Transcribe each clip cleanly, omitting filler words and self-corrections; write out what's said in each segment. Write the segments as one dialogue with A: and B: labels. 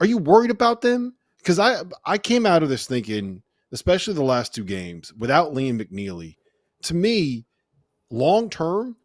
A: Are you worried about them? Because I came out of this thinking, especially the last two games, without Liam McNeeley, to me, long term,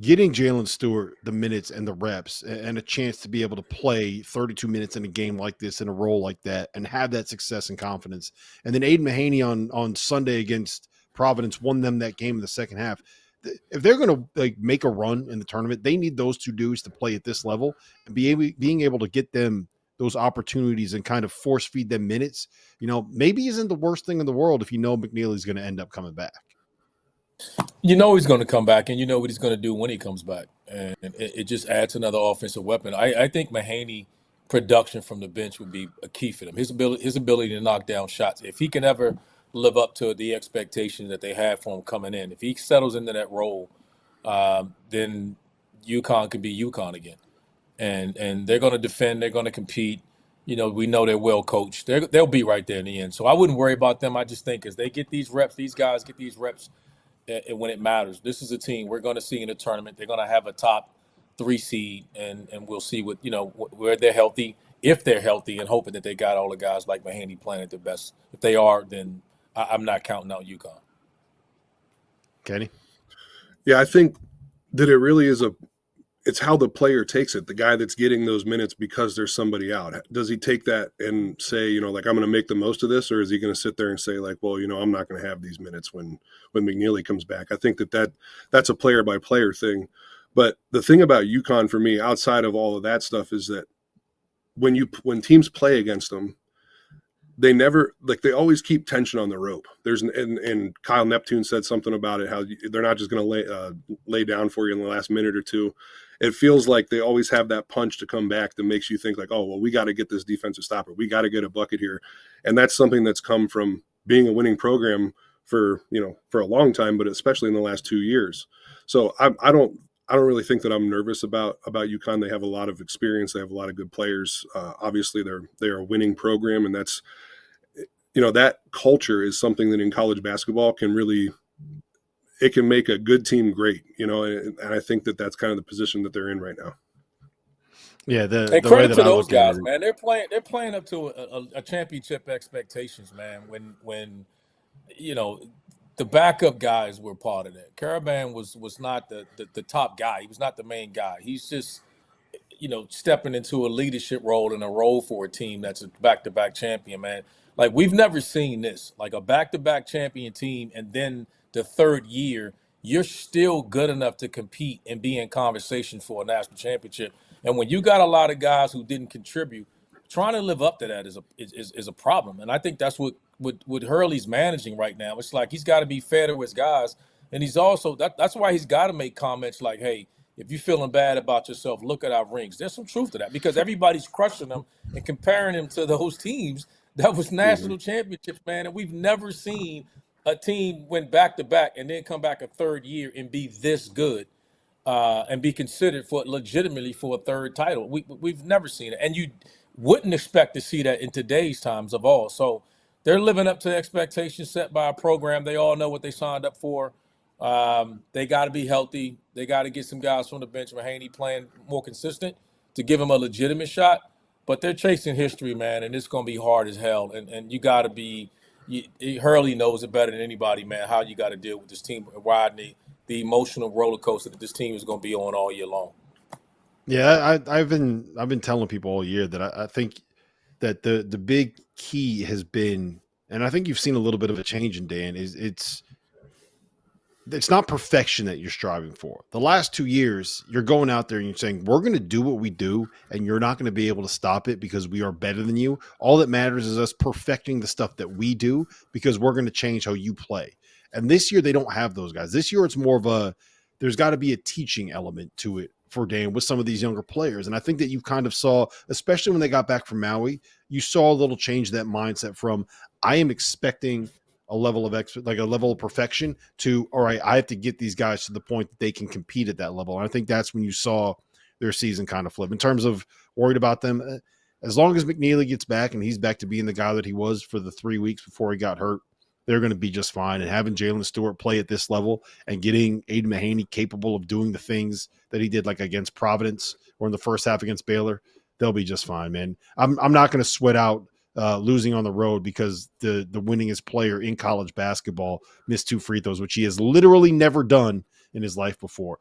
A: getting Jalen Stewart the minutes and the reps and a chance to be able to play 32 minutes in a game like this in a role like that and have that success and confidence. And then Aiden Mahaney on Sunday against Providence won them that game in the second half. If they're going to make a run in the tournament, they need those two dudes to play at this level and being able to get them those opportunities and kind of force feed them minutes. Maybe isn't the worst thing in the world if McNeely's going to end up coming back.
B: He's going to come back, and you know what he's going to do when he comes back. And it just adds another offensive weapon. I think Mahaney production from the bench would be a key for them. His ability to knock down shots. If he can ever live up to the expectations that they had for him coming in, if he settles into that role, then UConn could be UConn again. And they're going to defend. They're going to compete. We know they're well coached. They'll be right there in the end. So I wouldn't worry about them. I just think as they get these reps, these guys get these reps, and when it matters, this is a team we're going to see in the tournament. They're going to have a top 3 seed, and we'll see where they're healthy, if they're healthy, and hoping that they got all the guys like Mahaney playing at their best. If they are, then I'm not counting out UConn.
A: Kenny?
C: Yeah, I think that it really is it's how the player takes it, the guy that's getting those minutes because there's somebody out. Does he take that and say, I'm going to make the most of this, or is he going to sit there and say, I'm not going to have these minutes when McNeeley comes back? I think that's a player-by-player thing. But the thing about UConn for me, outside of all of that stuff, is that when teams play against them, they never they always keep tension on the rope. And Kyle Neptune said something about it, how they're not just going to lay down for you in the last minute or two. It feels like they always have that punch to come back that makes you think we got to get this defensive stopper. We got to get a bucket here. And that's something that's come from being a winning program for a long time, but especially in the last 2 years. So I don't really think that I'm nervous about UConn. They have a lot of experience. They have a lot of good players. Obviously they're a winning program, and that's, that culture is something that in college basketball can make a good team great, and I think that that's kind of the position that they're in right now.
A: Yeah,
B: and credit to those guys, man. They're playing up to a championship expectations, man. When the backup guys were part of that. Caravan was not the top guy. He was not the main guy. He's just stepping into a leadership role and a role for a team that's a back-to-back champion, man. We've never seen this, a back-to-back champion team, and then the third year, you're still good enough to compete and be in conversation for a national championship. And when you got a lot of guys who didn't contribute, trying to live up to that is a problem. And I think that's what Hurley's managing right now. It's he's got to be fair to his guys. And he's also, that's why he's got to make comments like, hey, if you're feeling bad about yourself, look at our rings. There's some truth to that because everybody's crushing them and comparing them to those teams that was national championships, man. And we've never seen a team win back-to-back and then come back a third year and be this good and be considered legitimately for a third title. We've never seen it. And you wouldn't expect to see that in today's times of all. So they're living up to the expectations set by a program. They all know what they signed up for. They got to be healthy. They got to get some guys from the bench. Mahaney playing more consistent to give them a legitimate shot. But they're chasing history, man, and it's going to be hard as hell. And you got to be Hurley knows it better than anybody, man, how you got to deal with this team, riding the emotional roller coaster that this team is going to be on all year long.
A: Yeah, I've been telling people all year that I think that the big key has been, and I think you've seen a little bit of a change in Dan, is it's not perfection that you're striving for. The last 2 years, you're going out there and you're saying, we're going to do what we do, and you're not going to be able to stop it because we are better than you. All that matters is us perfecting the stuff that we do because we're going to change how you play. And this year, they don't have those guys. This year, it's more of there's got to be a teaching element to it for Dan with some of these younger players. And I think that you kind of saw, especially when they got back from Maui, you saw a little change that mindset from, I am expecting a level of a level of perfection to, all right, I have to get these guys to the point that they can compete at that level. And I think that's when you saw their season kind of flip in terms of worried about them. As long as McNeeley gets back and he's back to being the guy that he was for the 3 weeks before he got hurt, they're going to be just fine. And having Jalen Stewart play at this level and getting Aiden Mahaney capable of doing the things that he did, like against Providence or in the first half against Baylor, they'll be just fine, man. I'm not going to sweat out losing on the road because the winningest player in college basketball missed 2 free throws, which he has literally never done in his life before.